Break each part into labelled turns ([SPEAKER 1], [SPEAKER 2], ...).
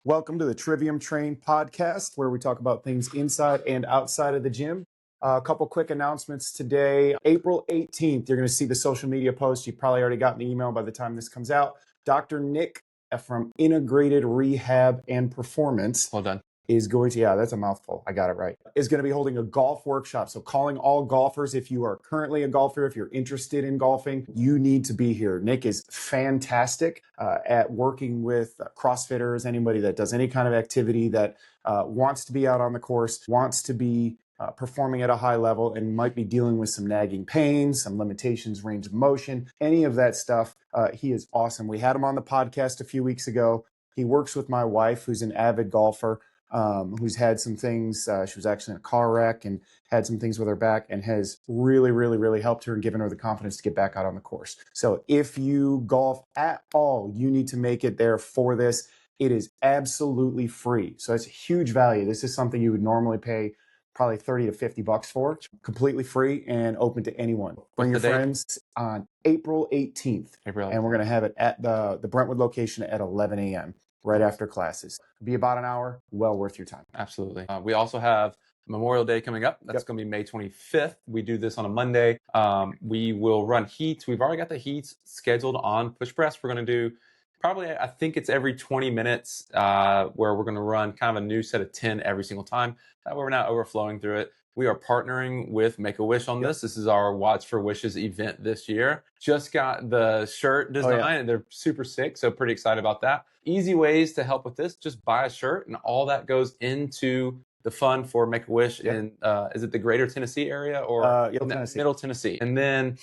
[SPEAKER 1] Welcome to the Trivium Train podcast, where we talk about things inside and outside of the gym. A couple quick announcements today. April 18th, you're going to see the social media post. You've probably already gotten the email by the time this comes out. Dr. Nick from Integrated Rehab and Performance.
[SPEAKER 2] Well done.
[SPEAKER 1] Is going to, yeah, that's a mouthful. I got it right. Is going to be holding a golf workshop. So calling all golfers, if you are currently a golfer, if you're interested in golfing, you need to be here. Nick is fantastic at working with CrossFitters, anybody that does any kind of activity that wants to be out on the course, wants to be performing at a high level, and might be dealing with some nagging pain, some limitations, range of motion, any of that stuff. He is awesome. We had him on the podcast a few weeks ago. He works with my wife, who's an avid golfer. Who's had some things. She was actually in a car wreck and had some things with her back, and has really helped her and given her the confidence to get back out on the course. So if you golf at all, you need to make it there for this. It is absolutely free. So it's a huge value. This is something you would normally pay probably 30 to 50 bucks for. Completely free and open to anyone. Bring your friends on April 18th. And we're going to have it at the Brentwood location at 11 a.m. right after classes. Be about an hour, well worth your time.
[SPEAKER 2] Absolutely. We also have Memorial Day coming up. That's going to be May 25th. We do this on a Monday. We will run heats. We've already got the heats scheduled on push press. We're going to do probably, I think it's every 20 minutes where we're going to run kind of a new set of 10 every single time. That way we're not overflowing through it. We are partnering with Make-A-Wish on this. This is our Watch for Wishes event this year. Just got the shirt design, and they're super sick, so pretty excited about that. Easy ways to help with this, just buy a shirt, and all that goes into the fund for Make-A-Wish in, is it the Greater Tennessee area or Middle Tennessee? And then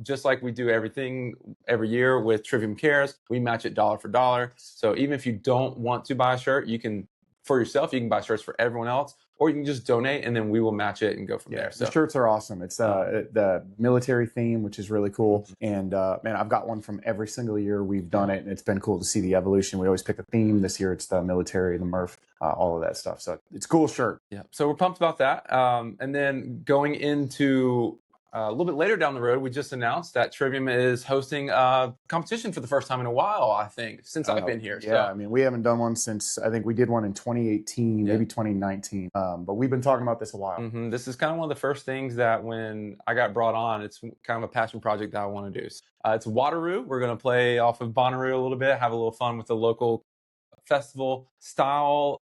[SPEAKER 2] just like we do everything every year with Trivium Cares, we match it dollar for dollar. So even if you don't want to buy a shirt, you can, for yourself, you can buy shirts for everyone else, or you can just donate, and then we will match it and go from there. So
[SPEAKER 1] the shirts are awesome. It's the military theme, which is really cool. And man, I've got one from every single year we've done it, and it's been cool to see the evolution. We always pick a theme. This year it's the military, the Murph, all of that stuff. So it's a cool shirt.
[SPEAKER 2] Yeah. So we're pumped about that. And then going into a little bit later down the road, we just announced that Trivium is hosting a competition for the first time in a while, I think, since I've been here.
[SPEAKER 1] Yeah,
[SPEAKER 2] so.
[SPEAKER 1] I mean, we haven't done one since, I think we did one in 2018, maybe 2019. But we've been talking about this a while.
[SPEAKER 2] This is kind of one of the first things that when I got brought on, it's kind of a passion project that I want to do. It's Wateroo. We're going to play off of Bonnaroo a little bit, have a little fun with the local festival style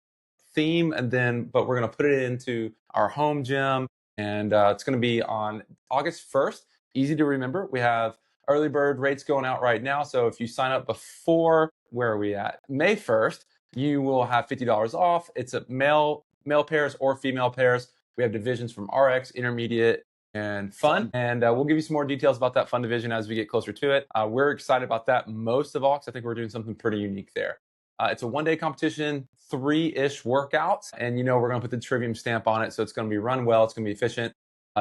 [SPEAKER 2] theme, but we're going to put it into our home gym. And it's going to be on August 1st. Easy to remember. We have early bird rates going out right now. So if you sign up before, where are we at? May 1st, you will have $50 off. It's a male pairs or female pairs. We have divisions from RX, intermediate, and fun. And we'll give you some more details about that fun division as we get closer to it. We're excited about that most of all, because I think we're doing something pretty unique there. It's a one-day competition, 3-ish workouts, and we're going to put the Trivium stamp on it, so it's going to be run well, it's going to be efficient.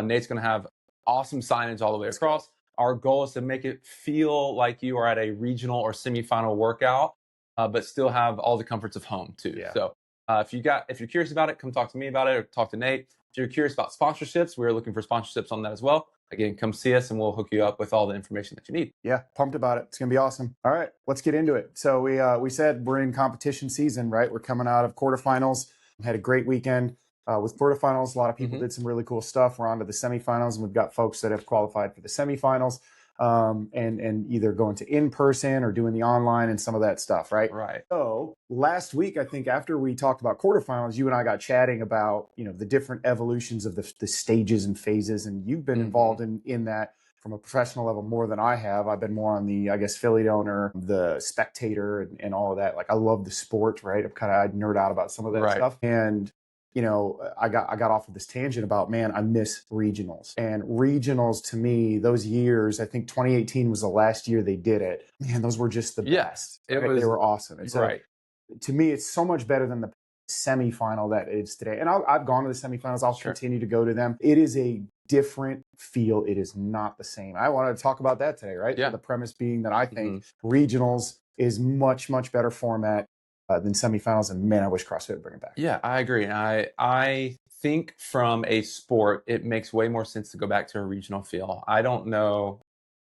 [SPEAKER 2] Nate's going to have awesome signage all the way across. Our goal is to make it feel like you are at a regional or semifinal workout, but still have all the comforts of home too. Yeah. So if you're curious about it, come talk to me about it or talk to Nate. If you're curious about sponsorships, we're looking for sponsorships on that as well. Again, come see us and we'll hook you up with all the information that you need.
[SPEAKER 1] Yeah, pumped about it. It's going to be awesome. All right, let's get into it. So we said we're in competition season, right? We're coming out of quarterfinals. Had a great weekend with quarterfinals. A lot of people did some really cool stuff. We're on to the semifinals, and we've got folks that have qualified for the semifinals and either going to in-person or doing the online and some of that stuff, right?
[SPEAKER 2] Right.
[SPEAKER 1] So last week, I think after we talked about quarterfinals, you and I got chatting about, the different evolutions of the stages and phases, and you've been involved in that from a professional level more than I have. I've been more on the, affiliate owner, the spectator and all of that. Like, I love the sport, right? I nerd out about some of that stuff. And I got off of this tangent about, man, I miss regionals. And regionals, to me, those years, I think 2018 was the last year they did it. Man, those were just the best. They were awesome. It's to me, it's so much better than the semifinal that it is today. And I've gone to the semifinals. I'll continue to go to them. It is a different feel. It is not the same. I wanted to talk about that today, right? Yeah. The premise being that I think regionals is much, much better format than semifinals, and man, I wish CrossFit would bring it back.
[SPEAKER 2] Yeah, I agree. I think from a sport, it makes way more sense to go back to a regional feel. I don't know.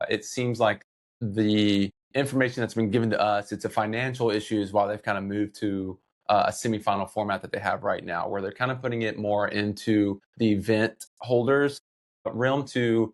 [SPEAKER 2] It seems like the information that's been given to us. It's a financial issues while they've kind of moved to a semifinal format that they have right now, where they're kind of putting it more into the event holders realm to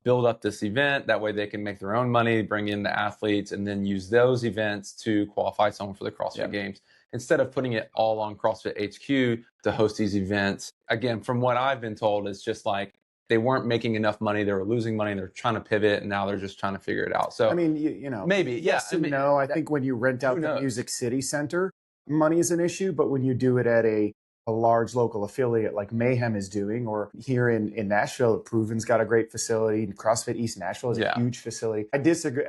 [SPEAKER 2] build up this event. That way they can make their own money, bring in the athletes, and then use those events to qualify someone for the CrossFit Games. Instead of putting it all on CrossFit HQ to host these events. Again, from what I've been told, it's just like they weren't making enough money. They were losing money. They're trying to pivot, and now they're just trying to figure it out. So
[SPEAKER 1] I mean, you know,
[SPEAKER 2] maybe,
[SPEAKER 1] yes and no. I think when you rent out the Music City Center, money is an issue, but when you do it at a large local affiliate like Mayhem is doing, or here in Nashville, Proven's got a great facility, and CrossFit East Nashville is a huge facility. I disagree.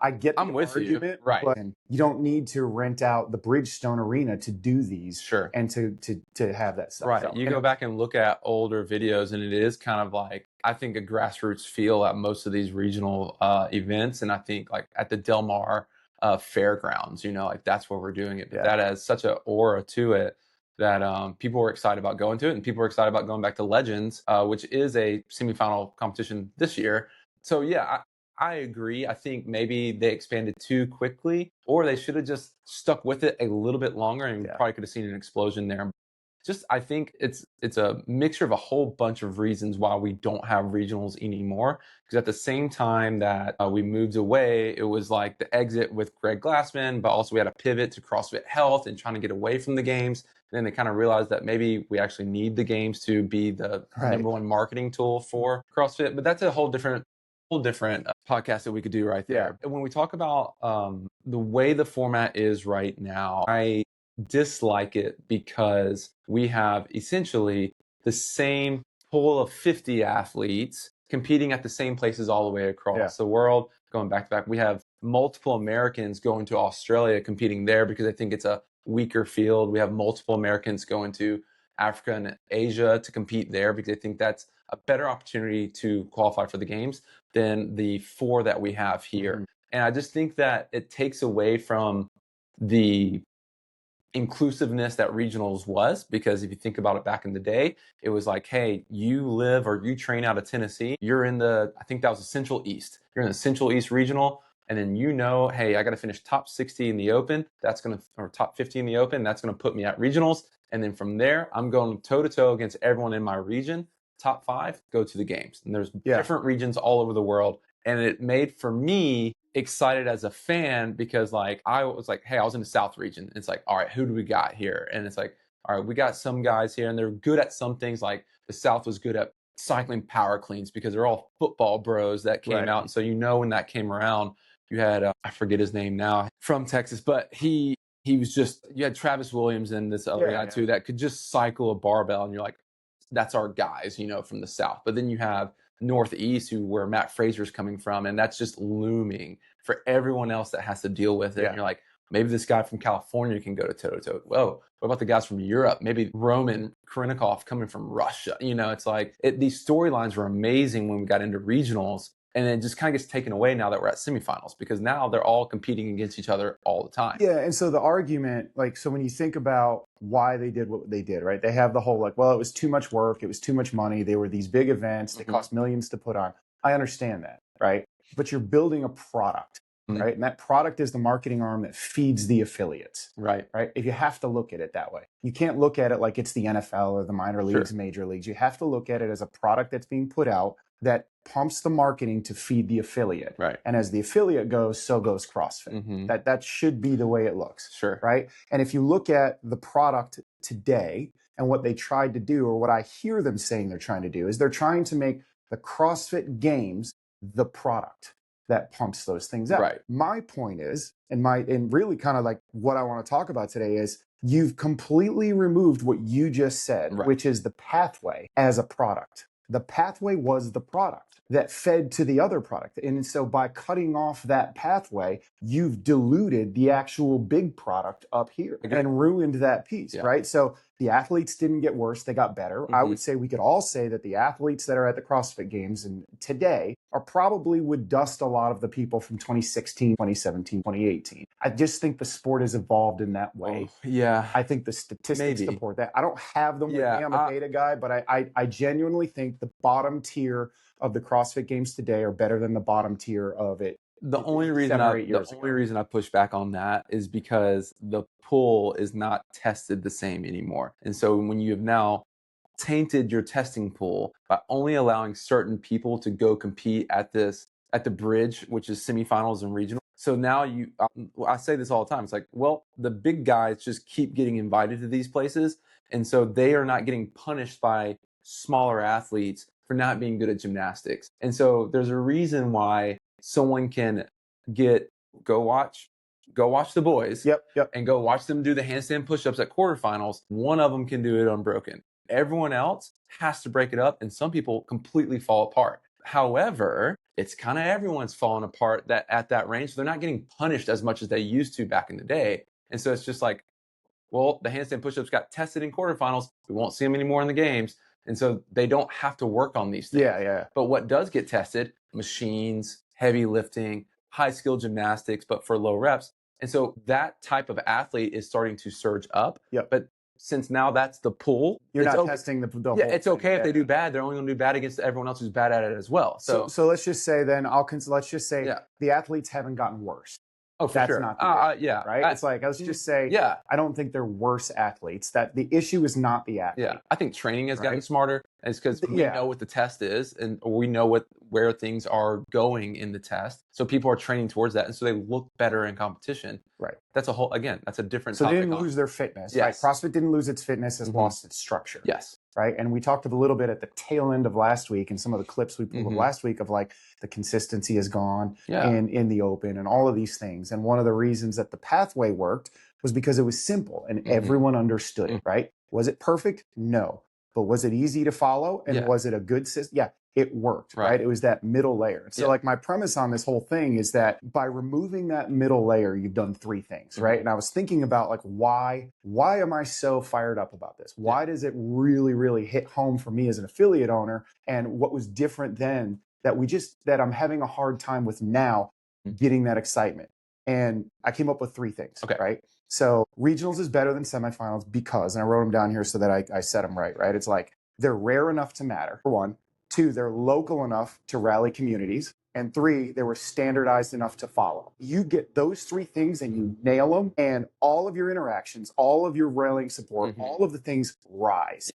[SPEAKER 1] I get the argument,
[SPEAKER 2] right?
[SPEAKER 1] But you don't need to rent out the Bridgestone Arena to do these, and to have that stuff.
[SPEAKER 2] Right.
[SPEAKER 1] So,
[SPEAKER 2] you go back and look at older videos, and it is kind of like, I think, a grassroots feel at most of these regional events, and I think like at the Del Mar fairgrounds, you know, like that's where we're doing it. But that has such an aura to it that people were excited about going to it, and people were excited about going back to Legends, which is a semifinal competition this year. So yeah, I agree. I think maybe they expanded too quickly, or they should have just stuck with it a little bit longer, and probably could have seen an explosion there. Just, I think it's a mixture of a whole bunch of reasons why we don't have regionals anymore. Because at the same time that we moved away, it was like the exit with Greg Glassman, but also we had a pivot to CrossFit Health and trying to get away from the games. And then they kind of realized that maybe we actually need the games to be the number one marketing tool for CrossFit. But that's a whole different podcast that we could do right there. And when we talk about the way the format is right now, I dislike it because we have essentially the same pool of 50 athletes competing at the same places all the way across the world, going back to back. We have multiple Americans going to Australia competing there because I think it's a weaker field. We have multiple Americans going to Africa and Asia to compete there because I think that's a better opportunity to qualify for the games than the 4 that we have here. And I just think that it takes away from the inclusiveness that regionals was, because if you think about it back in the day, it was like, hey, you live or you train out of Tennessee, you're in the, I think that was the Central East. You're in the Central East regional, and then hey, I got to finish top 60 in the open. That's going to, or top 50 in the open. That's going to put me at regionals. And then from there, I'm going toe to toe against everyone in my region. Top 5, go to the games. And there's different regions all over the world. And it made for me excited as a fan because like I was like, hey, I was in the South region. It's like, all right, who do we got here? And it's like, all right, we got some guys here and they're good at some things. Like the South was good at cycling power cleans because they're all football bros that came out. And so, you know, when that came around, you had, I forget his name now, from Texas, but he was just, you had Travis Williams and this other guy too that could just cycle a barbell. And you're like, that's our guys, you know, from the South. But then you have Northeast, where Matt Fraser's coming from, and that's just looming for everyone else that has to deal with it. And you're like, maybe this guy from California can go to toe-to-toe. Whoa, what about the guys from Europe? Maybe Roman Krinikov coming from Russia. You know, it's like these storylines were amazing when we got into regionals, and it just kind of gets taken away now that we're at semifinals, because now they're all competing against each other all the time.
[SPEAKER 1] Yeah, and so the argument, like, so when you think about why they did what they did, right? They have the whole like, well, it was too much work, it was too much money, they were these big events, they cost millions to put on. I understand that, right? But you're building a product, right? And that product is the marketing arm that feeds the affiliates, right? If you have to look at it that way, you can't look at it like it's the NFL or the minor leagues, major leagues. You have to look at it as a product that's being put out that pumps the marketing to feed the affiliate. And as the affiliate goes, so goes CrossFit. That should be the way it looks. Right? And if you look at the product today and what they tried to do, or what I hear them saying they're trying to do, is they're trying to make the CrossFit Games the product that pumps those things out. My point is, and really kind of like what I want to talk about today is, you've completely removed what you just said, which is the pathway as a product. The pathway was the product that fed to the other product. And so by cutting off that pathway, you've diluted the actual big product up here and ruined that piece, right? So the athletes didn't get worse, they got better. I would say we could all say that the athletes that are at the CrossFit Games and today are probably would dust a lot of the people from 2016, 2017, 2018. I just think the sport has evolved in that way. I think the statistics support that. I don't have them with me. I'm a data guy, but I genuinely think the bottom tier of the CrossFit Games today are better than the bottom tier of it
[SPEAKER 2] The only
[SPEAKER 1] 7 or 8
[SPEAKER 2] the
[SPEAKER 1] years
[SPEAKER 2] only
[SPEAKER 1] ago.
[SPEAKER 2] reason I push back on that is because the pool is not tested the same anymore. And so when you have now tainted your testing pool by only allowing certain people to go compete at the bridge, which is semifinals and regional. So now I say this all the time. It's like, well, the big guys just keep getting invited to these places. And so they are not getting punished by smaller athletes for not being good at gymnastics. And so there's a reason why someone can get go watch the boys
[SPEAKER 1] Yep.
[SPEAKER 2] and go watch them do the handstand push-ups at quarterfinals. One of them can do it unbroken. Everyone else has to break it up, and some people completely fall apart. However, it's kind of everyone's falling apart that at that range. So they're not getting punished as much as they used to back in the day. And so it's just like, well, the handstand push-ups got tested in quarterfinals. We won't see them anymore in the games. And so they don't have to work on these things.
[SPEAKER 1] Yeah.
[SPEAKER 2] But what does get tested? Machines, heavy lifting, high skill gymnastics, but for low reps. And so that type of athlete is starting to surge up.
[SPEAKER 1] Yep.
[SPEAKER 2] But since now that's the pool,
[SPEAKER 1] You're
[SPEAKER 2] it's
[SPEAKER 1] not
[SPEAKER 2] okay.
[SPEAKER 1] testing the
[SPEAKER 2] Yeah,
[SPEAKER 1] whole
[SPEAKER 2] it's
[SPEAKER 1] thing.
[SPEAKER 2] okay if they do bad. They're only going to do bad against everyone else who's bad at it as well.
[SPEAKER 1] So let's just say then let's just say the athletes haven't gotten worse.
[SPEAKER 2] Oh, for
[SPEAKER 1] That's
[SPEAKER 2] sure.
[SPEAKER 1] not the issue,
[SPEAKER 2] yeah.
[SPEAKER 1] right? It's like, let's just say, I don't think they're worse athletes. That the issue is not the athlete.
[SPEAKER 2] Yeah, I think training has gotten smarter. It's because we know what the test is, and we know where things are going in the test. So people are training towards that, and so they look better in competition.
[SPEAKER 1] Right.
[SPEAKER 2] That's a different.
[SPEAKER 1] So they didn't lose their fitness. Yes. Right. CrossFit didn't lose its fitness; has lost its structure.
[SPEAKER 2] Yes.
[SPEAKER 1] Right. And we talked a little bit at the tail end of last week, and some of the clips we pulled last week of like the consistency is gone in the open and all of these things. And one of the reasons that the pathway worked was because it was simple and everyone understood it. Right. Was it perfect? No. But was it easy to follow? And was it a good system? Yeah, it worked, right? It was that middle layer. So like my premise on this whole thing is that by removing that middle layer, you've done three things, right? And I was thinking about like, why am I so fired up about this? Why does it really, really hit home for me as an affiliate owner? And what was different then that I'm having a hard time with now getting that excitement? And I came up with three things, right? So regionals is better than semifinals because, and I wrote them down here so that I said them right? It's like they're rare enough to matter, for one. Two, they're local enough to rally communities. And three, they were standardized enough to follow. You get those three things and you nail them, and all of your interactions, all of your rallying support, all of the things rise.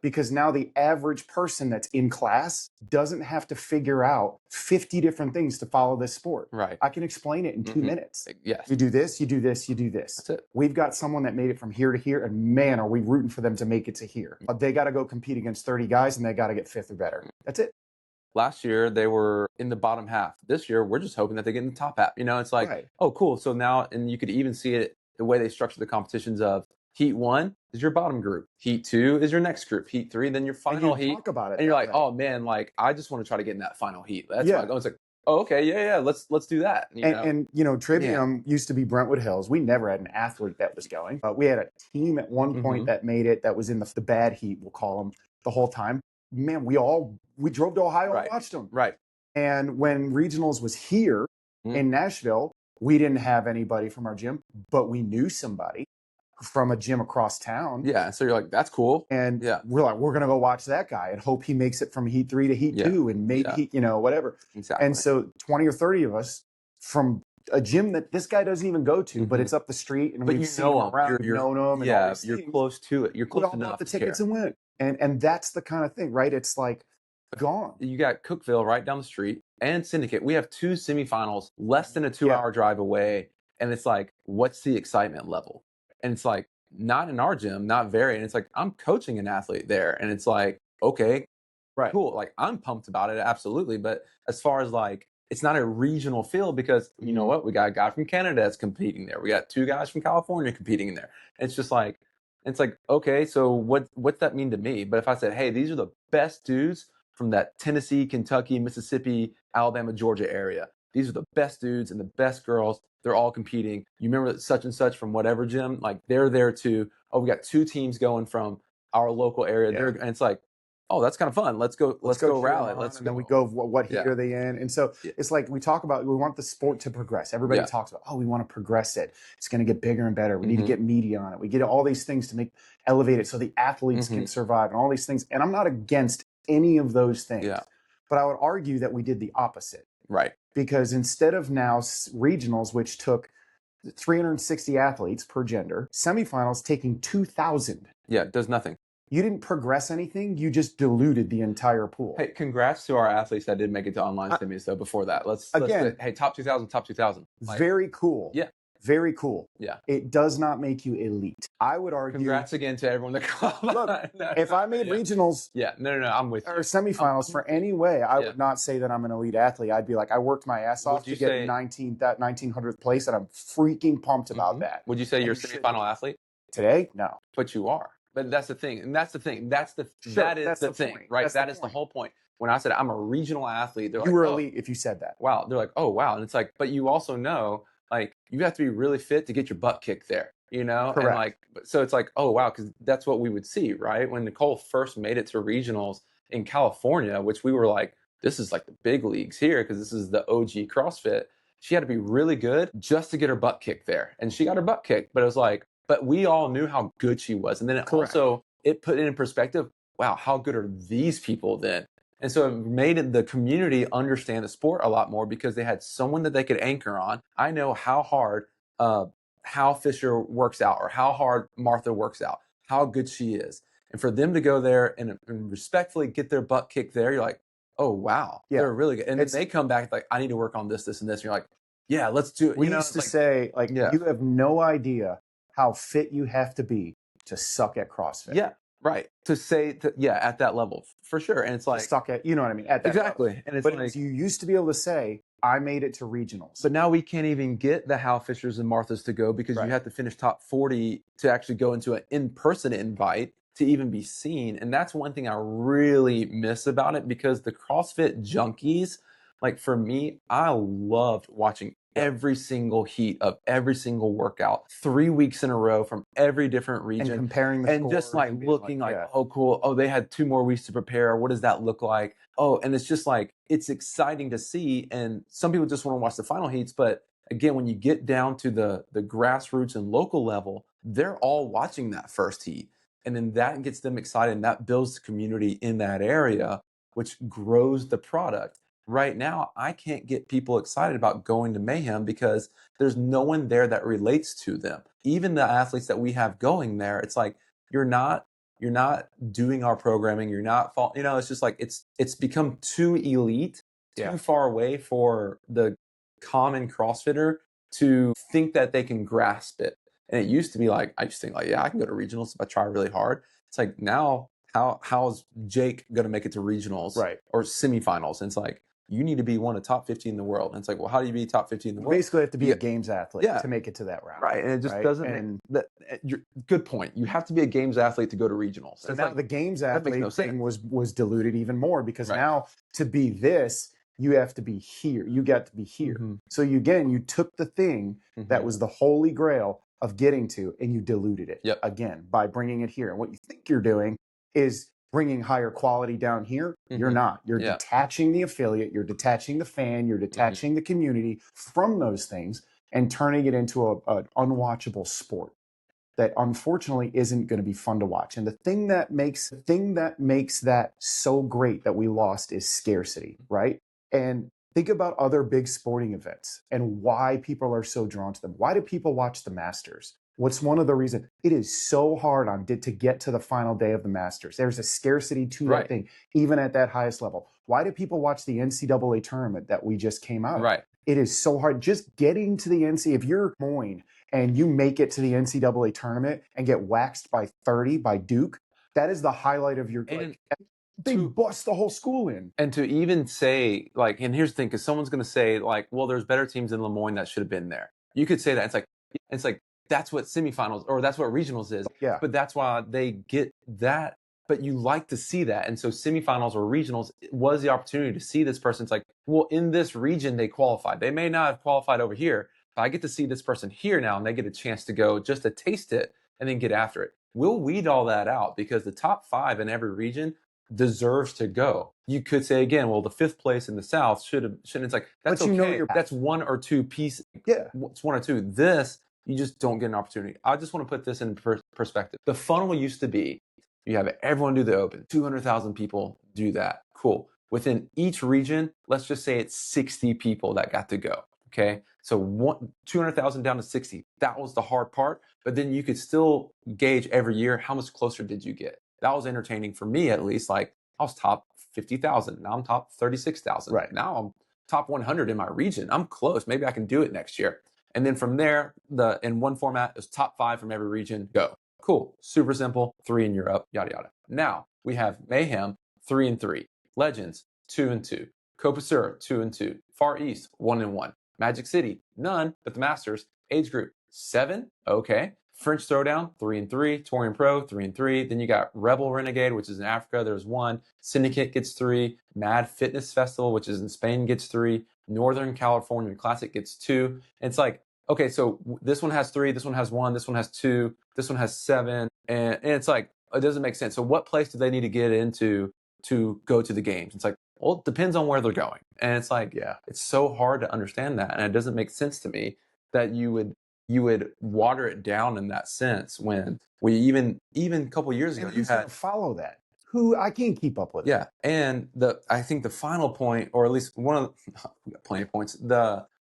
[SPEAKER 1] Because now the average person that's in class doesn't have to figure out 50 different things to follow this sport.
[SPEAKER 2] Right.
[SPEAKER 1] I can explain it in 2 minutes.
[SPEAKER 2] Yes.
[SPEAKER 1] You do this, you do this, you do this.
[SPEAKER 2] That's it.
[SPEAKER 1] We've got someone that made it from here to here, and man, are we rooting for them to make it to here. They got to go compete against 30 guys, and they got to get fifth or better. That's it.
[SPEAKER 2] Last year, they were in the bottom half. This year, we're just hoping that they get in the top half. It's like, oh, cool. So now, and you could even see it the way they structure the competitions of Heat 1 is your bottom group. Heat 2 is your next group. Heat 3, then your final heat.
[SPEAKER 1] Talk about it.
[SPEAKER 2] And you're like, oh man, like I just want to try to get in that final heat. That's why I go. It's like, oh, okay, yeah, let's do that.
[SPEAKER 1] And Trivium used to be Brentwood Hills. We never had an athlete that was going. We had a team at one point that made it, that was in the bad heat, we'll call them, the whole time. Man, we drove to Ohio and watched them.
[SPEAKER 2] Right.
[SPEAKER 1] And when regionals was here in Nashville, we didn't have anybody from our gym, but we knew somebody from a gym across town.
[SPEAKER 2] Yeah, so you're like, that's cool.
[SPEAKER 1] And we're like, we're going to go watch that guy and hope he makes it from Heat 3 to Heat 2 and maybe, whatever.
[SPEAKER 2] Exactly.
[SPEAKER 1] And so 20 or 30 of us from a gym that this guy doesn't even go to, but it's up the street and we've seen him around, we've known him. And all these
[SPEAKER 2] you're
[SPEAKER 1] things.
[SPEAKER 2] close to it. You're close enough.
[SPEAKER 1] Bought the tickets and went. And that's the kind of thing, right? It's like gone.
[SPEAKER 2] You got Cookeville right down the street and Syndicate. We have two semifinals less than a 2-hour drive away. And it's like, what's the excitement level? And it's like, not in our gym, not very. And it's like, I'm coaching an athlete there. And it's like, okay, cool. Like I'm pumped about it. Absolutely. But as far as like, it's not a regional field because you know what? We got a guy from Canada that's competing there. We got two guys from California competing in there. And it's just like, okay, so what's that mean to me? But if I said, hey, these are the best dudes from that Tennessee, Kentucky, Mississippi, Alabama, Georgia area. These are the best dudes and the best girls. They're all competing. You remember such and such from whatever gym? Like they're there too. Oh, we got two teams going from our local area. And it's like, oh, that's kind of fun. Let's go rally.
[SPEAKER 1] Then we go, what heat are they in? And so it's like we talk about, we want the sport to progress. Everybody talks about, oh, we want to progress it. It's going to get bigger and better. We need to get media on it. We get all these things to elevate it so the athletes can survive and all these things. And I'm not against any of those things. Yeah. But I would argue that we did the opposite.
[SPEAKER 2] Right.
[SPEAKER 1] Because instead of now regionals, which took 360 athletes per gender, semifinals taking 2,000.
[SPEAKER 2] Yeah, it does nothing.
[SPEAKER 1] You didn't progress anything. You just diluted the entire pool.
[SPEAKER 2] Hey, congrats to our athletes that did make it to online semis, though, before that. Let's say, hey, top 2,000, top 2,000.
[SPEAKER 1] Like, very cool.
[SPEAKER 2] Yeah.
[SPEAKER 1] Very cool.
[SPEAKER 2] Yeah.
[SPEAKER 1] It does not make you elite. I would argue.
[SPEAKER 2] Congrats again to everyone that qualified.
[SPEAKER 1] Look, if I made regionals.
[SPEAKER 2] Yeah, no, I'm with you.
[SPEAKER 1] Or semifinals for any way, I would not say that I'm an elite athlete. I'd be like, I worked my ass off to get 1900th place, and I'm freaking pumped about that.
[SPEAKER 2] Would you say you're a semifinal athlete?
[SPEAKER 1] Today? No.
[SPEAKER 2] But you are. But that's the thing. And that's the thing. That is the thing, right? That is the whole point. When I said I'm a regional athlete, they're like,
[SPEAKER 1] you were elite if you said that.
[SPEAKER 2] Wow. They're like, oh, wow. And it's like, but you also know, like, you have to be really fit to get your butt kicked there, you know?
[SPEAKER 1] Correct.
[SPEAKER 2] And like, so it's like, oh, wow. Because that's what we would see, right? When Nicole first made it to regionals in California, which we were like, this is like the big leagues here because this is the OG CrossFit. She had to be really good just to get her butt kicked there. And she got her butt kicked, but it was like, but we all knew how good she was. And then it also, it put it in perspective, wow, how good are these people then? And so it made the community understand the sport a lot more because they had someone that they could anchor on. I know how hard Hal Fisher works out or how hard Martha works out, how good she is. And for them to go there and respectfully get their butt kicked there, you're like, oh, wow, they're really good. And then they come back like, I need to work on this, this, and this. And you're like, yeah, let's do it.
[SPEAKER 1] We used to say, like, you have no idea how fit you have to be to suck at CrossFit.
[SPEAKER 2] Yeah, right. To say, at that level, for sure. And it's like,
[SPEAKER 1] suck at, you know what I mean? At that
[SPEAKER 2] exactly.
[SPEAKER 1] level.
[SPEAKER 2] And it's
[SPEAKER 1] but
[SPEAKER 2] like,
[SPEAKER 1] you used to be able to say, I made it to regionals.
[SPEAKER 2] But now we can't even get the Hal Fishers and Marthas to go because you have to finish top 40 to actually go into an in-person invite to even be seen. And that's one thing I really miss about it because the CrossFit junkies, like for me, I loved watching every single heat of every single workout 3 weeks in a row from every different region
[SPEAKER 1] and comparing the
[SPEAKER 2] and just like looking like oh cool, oh they had 2 more weeks to prepare, what does that look like, oh, and it's just like it's exciting to see. And some people just want to watch the final heats, but again, when you get down to the grassroots and local level, they're all watching that first heat, and then that gets them excited and that builds the community in that area, which grows the product. Right now, I can't get people excited about going to Mayhem because there's no one there that relates to them. Even the athletes that we have going there, it's like you're not doing our programming. You're not, it's just like it's become too elite, too far away for the common CrossFitter to think that they can grasp it. And it used to be like I just think like I can go to regionals if I try really hard. It's like now how is Jake going to make it to regionals or semifinals? And it's like, you need to be one of the top 15 in the world. And it's like, well, how do you be top 15 in the world?
[SPEAKER 1] You basically have to be a games athlete to make it to that round.
[SPEAKER 2] Right. And it just doesn't. Good point. You have to be a games athlete to go to regionals.
[SPEAKER 1] So now the games athlete thing was diluted even more because now to be this, you have to be here. You got to be here. So you took the thing that was the holy grail of getting to and you diluted it again by bringing it here. And what you think you're doing is bringing higher quality down here. You're not. You're detaching the affiliate, you're detaching the fan, you're detaching the community from those things and turning it into an unwatchable sport that unfortunately isn't going to be fun to watch. And the thing that makes that so great that we lost is scarcity, right? And think about other big sporting events and why people are so drawn to them. Why do people watch the Masters? What's one of the reasons? It is so hard to get to the final day of the Masters. There's a scarcity to that thing, even at that highest level. Why do people watch the NCAA tournament that we just came out of?
[SPEAKER 2] Right.
[SPEAKER 1] It is so hard. Just getting to the NCAA, if you're Moyne and you make it to the NCAA tournament and get waxed by 30 by Duke, that is the highlight of your they bust the whole school in.
[SPEAKER 2] And to even say, like, and here's the thing, because someone's going to say, like, well, there's better teams in Lemoyne that should have been there. You could say that. It's like, that's what semifinals or that's what regionals is.
[SPEAKER 1] Yeah.
[SPEAKER 2] But that's why they get that. But you like to see that. And so semifinals or regionals was the opportunity to see this person. It's like, well, in this region, they qualified. They may not have qualified over here, but I get to see this person here now and they get a chance to go just to taste it and then get after it. We'll weed all that out because the top 5 in every region deserves to go. You could say again, well, the 5th place in the South shouldn't. It's like, that's okay. That's 1 or 2 pieces.
[SPEAKER 1] Yeah.
[SPEAKER 2] It's 1 or 2. This, you just don't get an opportunity. I just want to put this in perspective. The funnel used to be, you have everyone do the open, 200,000 people do that. Cool. Within each region, let's just say it's 60 people that got to go. Okay. So 200,000 down to 60. That was the hard part. But then you could still gauge every year, how much closer did you get? That was entertaining for me, at least. Like, I was top 50,000. Now I'm top 36,000.
[SPEAKER 1] Right.
[SPEAKER 2] Now I'm top 100 in my region. I'm close. Maybe I can do it next year. And then from there, in one format, it was top 5 from every region. Go. Cool. Super simple. 3 in Europe. Yada yada. Now we have Mayhem 3-3. Legends 2-2. Copa Sur 2-2. Far East 1-1. Magic City none, but the Masters age group 7. Okay. French Throwdown 3-3. Torian Pro 3-3. Then you got Rebel Renegade, which is in Africa. There's 1. Syndicate gets 3. Mad Fitness Festival, which is in Spain, gets 3. Northern California Classic gets 2. And it's like, okay, so this one has 3, this one has 1, this one has 2, this one has 7, and it's like, it doesn't make sense. So what place do they need to get into to go to the games? It's like, well, it depends on where they're going. And it's like, yeah, it's so hard to understand that, and it doesn't make sense to me that you would water it down in that sense when we even a couple of years ago you had
[SPEAKER 1] follow that. Who I can't keep up with.
[SPEAKER 2] Yeah, and I think the final point, or at least one of we got plenty of points.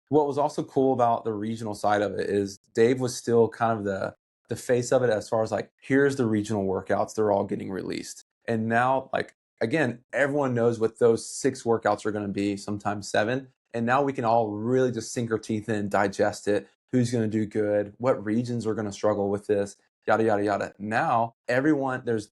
[SPEAKER 2] What was also cool about the regional side of it is Dave was still kind of the face of it, as far as like, here's the regional workouts, they're all getting released. And now, like, again, everyone knows what those 6 workouts are going to be, sometimes 7. And now we can all really just sink our teeth in, digest it. Who's going to do good? What regions are going to struggle with this? Yada, yada, yada. Now, everyone, there's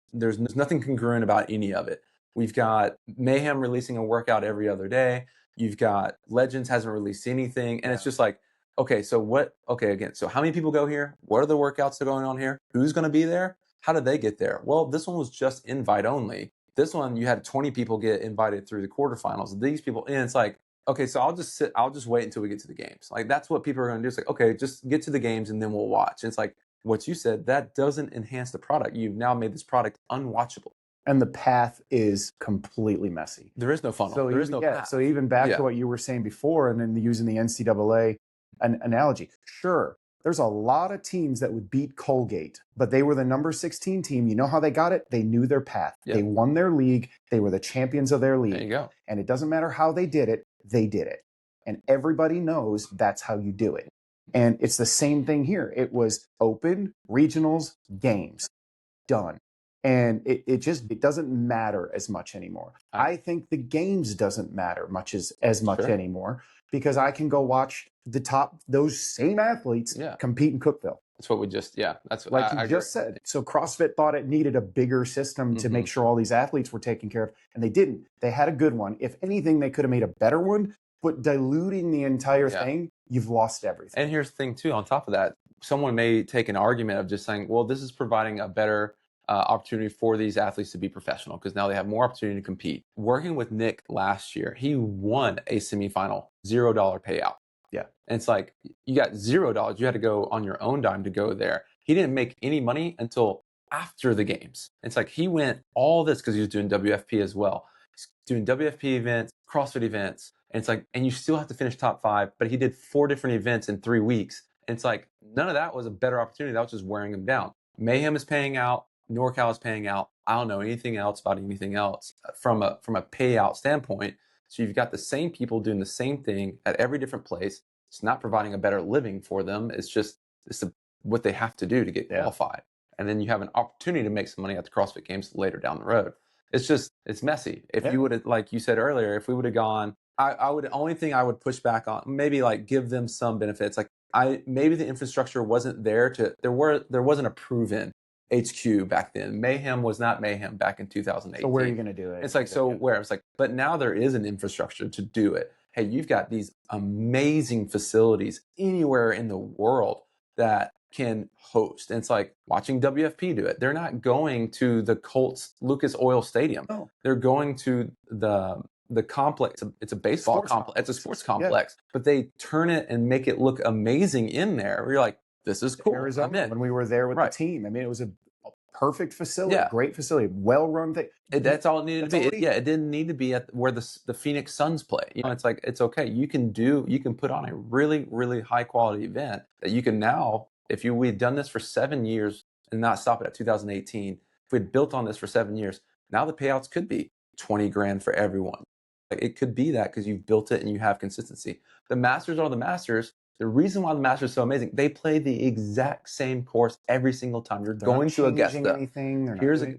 [SPEAKER 2] nothing congruent about any of it. We've got Mayhem releasing a workout every other day. You've got Legends hasn't released anything. And it's just like, okay, so what? Okay, again, so how many people go here? What are the workouts that are going on here? Who's going to be there? How did they get there? Well, this one was just invite only. This one, you had 20 people get invited through the quarterfinals. These people, and it's like, okay, so I'll just wait until we get to the games. Like, that's what people are going to do. It's like, okay, just get to the games and then we'll watch. And it's like, what you said, that doesn't enhance the product. You've now made this product unwatchable.
[SPEAKER 1] And the path is completely messy.
[SPEAKER 2] There is no funnel.
[SPEAKER 1] So
[SPEAKER 2] there is no path.
[SPEAKER 1] So even back to what you were saying before, and then using the NCAA analogy, sure, there's a lot of teams that would beat Colgate, but they were the number 16 team. You know how they got it? They knew their path. Yep. They won their league. They were the champions of their league.
[SPEAKER 2] There you go.
[SPEAKER 1] And it doesn't matter how they did it. They did it. And everybody knows that's how you do it. And it's the same thing here. It was open, regionals, games, done. And it doesn't matter as much anymore. I think the games doesn't matter as much anymore, because I can go watch those same athletes compete in Cookeville.
[SPEAKER 2] That's what we just, that's what
[SPEAKER 1] like you just said. So CrossFit thought it needed a bigger system to make sure all these athletes were taken care of, and they didn't. They had a good one. If anything, they could have made a better one, but diluting the entire thing, you've lost everything.
[SPEAKER 2] And here's the thing too, on top of that, someone may take an argument of just saying, well, this is providing a better opportunity for these athletes to be professional because now they have more opportunity to compete. Working with Nick last year, he won a semifinal, $0 payout.
[SPEAKER 1] Yeah.
[SPEAKER 2] And it's like, you got $0. You had to go on your own dime to go there. He didn't make any money until after the games. It's like, he went all this because he was doing WFP as well. He's doing WFP events, CrossFit events. And it's like, and you still have to finish top 5, but he did 4 different events in 3 weeks. And it's like, none of that was a better opportunity. That was just wearing him down. Mayhem is paying out. NorCal is paying out. I don't know anything else about anything else from a payout standpoint. So you've got the same people doing the same thing at every different place. It's not providing a better living for them. It's what they have to do to get qualified. And then you have an opportunity to make some money at the CrossFit Games later down the road. It's messy. If you would have, like you said earlier, if we would have gone, only thing I would push back on, maybe like give them some benefits. Like maybe the infrastructure wasn't there there wasn't a proven HQ back then. Mayhem was not Mayhem back in 2018.
[SPEAKER 1] So where are you going to do it?
[SPEAKER 2] It's like, where? It's like, but now there is an infrastructure to do it. Hey, you've got these amazing facilities anywhere in the world that can host. And it's like watching WFP do it. They're not going to the Colts Lucas Oil Stadium.
[SPEAKER 1] No.
[SPEAKER 2] They're going to the complex. It's a baseball complex. It's a sports complex, but they turn it and make it look amazing in there. Where you're like, this is cool.
[SPEAKER 1] Arizona, when we were there with the team. I mean, it was a perfect facility, great facility, well-run thing.
[SPEAKER 2] That's all it needed to be. It didn't need to be at where the Phoenix Suns play. You know, it's like, it's okay. You can put on a really, really high-quality event that you can now, if we had done this for 7 years and not stop it at 2018, if we had built on this for 7 years, now the payouts could be 20 grand for everyone, Like, it could be that because you've built it and you have consistency. The Masters are the Masters. The reason why the Masters is so amazing, they play the exact same course every single time. You're going to Augusta.
[SPEAKER 1] Anything.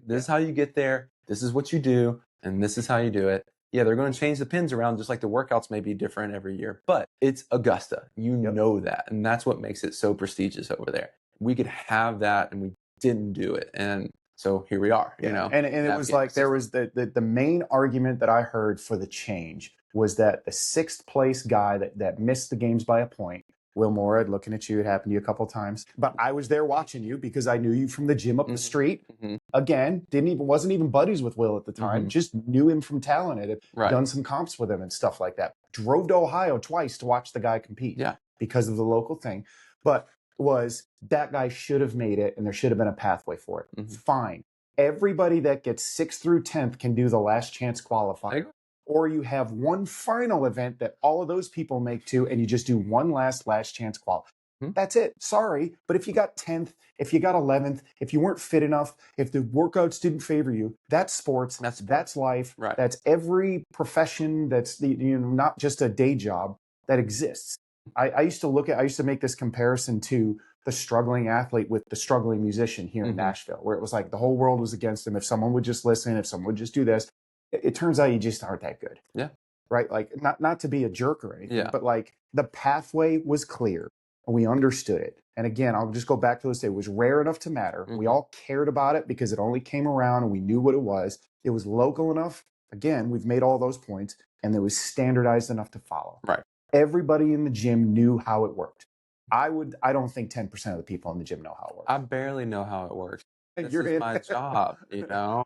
[SPEAKER 2] This is how you get there. This is what you do, and this is how you do it. Yeah, they're going to change the pins around, just like the workouts may be different every year. But it's Augusta. You know that, and that's what makes it so prestigious over there. We could have that, and we didn't do it, and so here we are. You know,
[SPEAKER 1] and it was like there was the main argument that I heard for the change was that the 6th place guy that missed the games by a point, Will Morad, looking at you, it happened to you a couple of times, but I was there watching you because I knew you from the gym up the street. Again, wasn't even buddies with Will at the time, just knew him from talent, had done some comps with him and stuff like that. Drove to Ohio twice to watch the guy compete because of the local thing, but was that guy should have made it and there should have been a pathway for it. Fine. Everybody that gets 6th through 10th can do the last chance qualifier. Or you have one final event that all of those people make to, and you just do one last chance qual. That's it. Sorry. But if you got 10th, if you got 11th, if you weren't fit enough, if the workouts didn't favor you, that's sports. That's life.
[SPEAKER 2] Right.
[SPEAKER 1] That's every profession that's not just a day job that exists. I used to make this comparison to the struggling athlete with the struggling musician here in Nashville, where it was like the whole world was against him. If someone would just listen, if someone would just do this, it turns out you just aren't that good.
[SPEAKER 2] Yeah.
[SPEAKER 1] Right. Like not to be a jerk or anything, but like the pathway was clear and we understood it. And again, I'll just go back to this. It was rare enough to matter. We all cared about it because it only came around and we knew what it was. It was local enough. Again, we've made all those points and it was standardized enough to follow.
[SPEAKER 2] Right.
[SPEAKER 1] Everybody in the gym knew how it worked. I don't think 10% of the people in the gym know how it works.
[SPEAKER 2] I barely know how it works. This is my job, you know?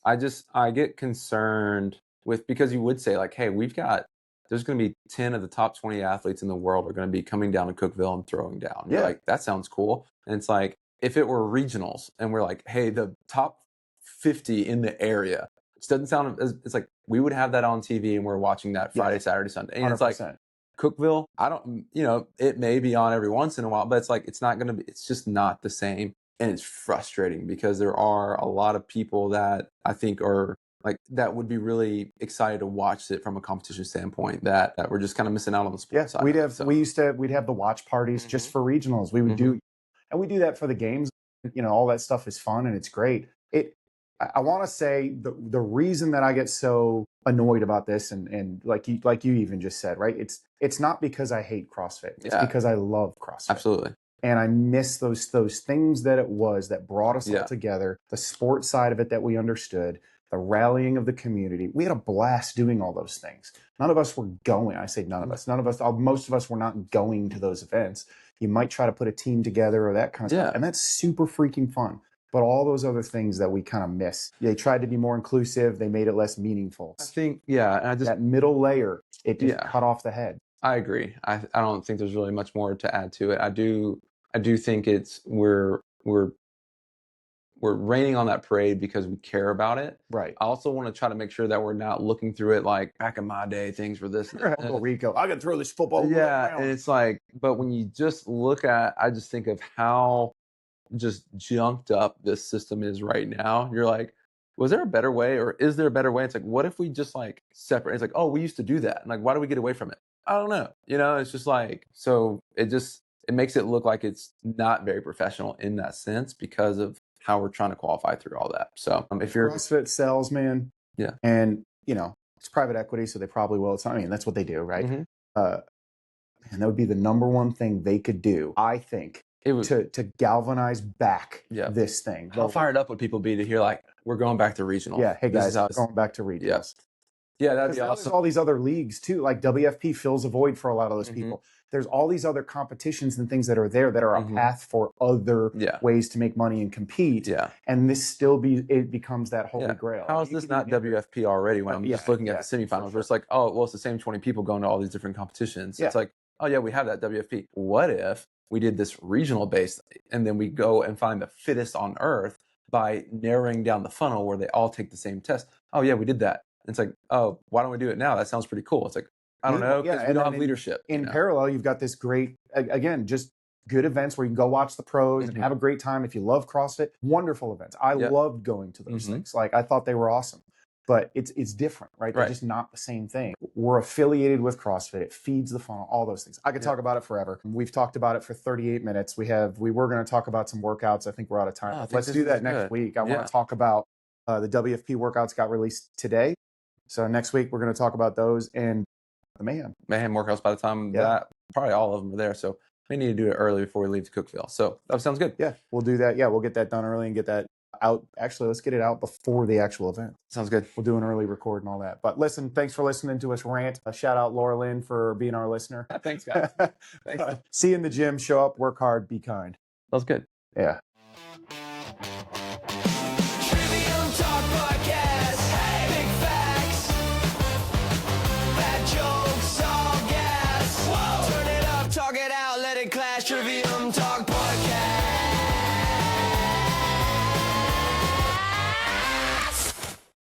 [SPEAKER 2] I get concerned because you would say like, hey, there's going to be 10 of the top 20 athletes in the world are going to be coming down to Cookeville and throwing down. You're like, that sounds cool. And it's like, if it were regionals and we're like, hey, the top 50 in the area, it doesn't sound, it's like, we would have that on TV and we're watching that Friday, Saturday, Sunday. And 100%. It's like, Cookeville, it may be on every once in a while, but it's like, it's just not the same. And it's frustrating because there are a lot of people that I think are like, that would be really excited to watch it from a competition standpoint that we're just kind of missing out on the sports side.
[SPEAKER 1] We'd have the watch parties just for regionals. We would do, and we do that for the games. All that stuff is fun and it's great. I want to say the reason that I get so annoyed about this and like you even just said, right? It's not because I hate CrossFit. It's because I love CrossFit.
[SPEAKER 2] Absolutely.
[SPEAKER 1] And I miss those things that brought us all together, the sports side of it that we understood, the rallying of the community. We had a blast doing all those things. None of us were going. I say none of us. Most of us were not going to those events. You might try to put a team together or that kind of stuff. And that's super freaking fun. But all those other things that we kind of miss. They tried to be more inclusive. They made it less meaningful.
[SPEAKER 2] I think, that
[SPEAKER 1] middle layer, it just cut off the head.
[SPEAKER 2] I agree. I don't think there's really much more to add to it. I do think we're raining on that parade because we care about it.
[SPEAKER 1] Right.
[SPEAKER 2] I also want to try to make sure that we're not looking through it like back in my day, things were this.
[SPEAKER 1] Uncle Rico, I can throw this football.
[SPEAKER 2] Yeah, and it's like, but when you just look at, I just think of how just junked up this system is right now. You're like, was there a better way, or is there a better way? It's like, what if we just like separate? It's like, oh, we used to do that. And like, why do we get away from it? I don't know. It's just like, so it makes it look like it's not very professional in that sense because of how we're trying to qualify through all that. So if you're
[SPEAKER 1] CrossFit sells, man. Yeah. And it's private equity, so they probably will. That's what they do, right? And that would be the number one thing they could do, I think, to galvanize back this thing.
[SPEAKER 2] How fired up would people be to hear like, we're going back to regionals?
[SPEAKER 1] Yeah, hey guys, we're going back to regionals.
[SPEAKER 2] Yeah, that'd be awesome.
[SPEAKER 1] There's all these other leagues too, like WFP fills a void for a lot of those people. There's all these other competitions and things that are there that are a path for other ways to make money and compete. Yeah. And this it becomes that holy grail.
[SPEAKER 2] How is this not WFP already when I'm just looking at the semifinals where it's like, oh, well, it's the same 20 people going to all these different competitions. It's like, oh yeah, we have that WFP. What if we did this regional based and then we go and find the fittest on earth by narrowing down the funnel where they all take the same test? Oh yeah, we did that. It's like, oh, why don't we do it now? That sounds pretty cool. It's like, I don't know, because we don't have leadership.
[SPEAKER 1] In parallel, you've got this great, again, just good events where you can go watch the pros and have a great time. If you love CrossFit, wonderful events. I loved going to those things. Like, I thought they were awesome. but it's different, right? They're just not the same thing. We're affiliated with CrossFit. It feeds the funnel, all those things. I could talk about it forever. We've talked about it for 38 minutes. We were going to talk about some workouts. I think we're out of time. Let's do that next week. I want to talk about the WFP workouts got released today. So next week, we're going to talk about those and the Mayhem
[SPEAKER 2] workouts. By the time that, probably all of them are there. So we need to do it early before we leave to Cookville. So that sounds good.
[SPEAKER 1] Yeah, we'll do that. Yeah, we'll get that done early and get that out. Actually, let's get it out before the actual event.
[SPEAKER 2] Sounds good.
[SPEAKER 1] We'll do an early record and all that. But listen, thanks for listening to us rant. Shout out Laura Lynn for being our listener.
[SPEAKER 2] Thanks, guys. Thanks.
[SPEAKER 1] See you in the gym. Show up, work hard, be kind.
[SPEAKER 2] That's good.
[SPEAKER 1] Yeah.
[SPEAKER 3] Trivium Talk Podcast. Hey, big facts. Bad jokes, all gas. Whoa. Turn it up, talk it out, let it clash. Trivium Talk Podcast.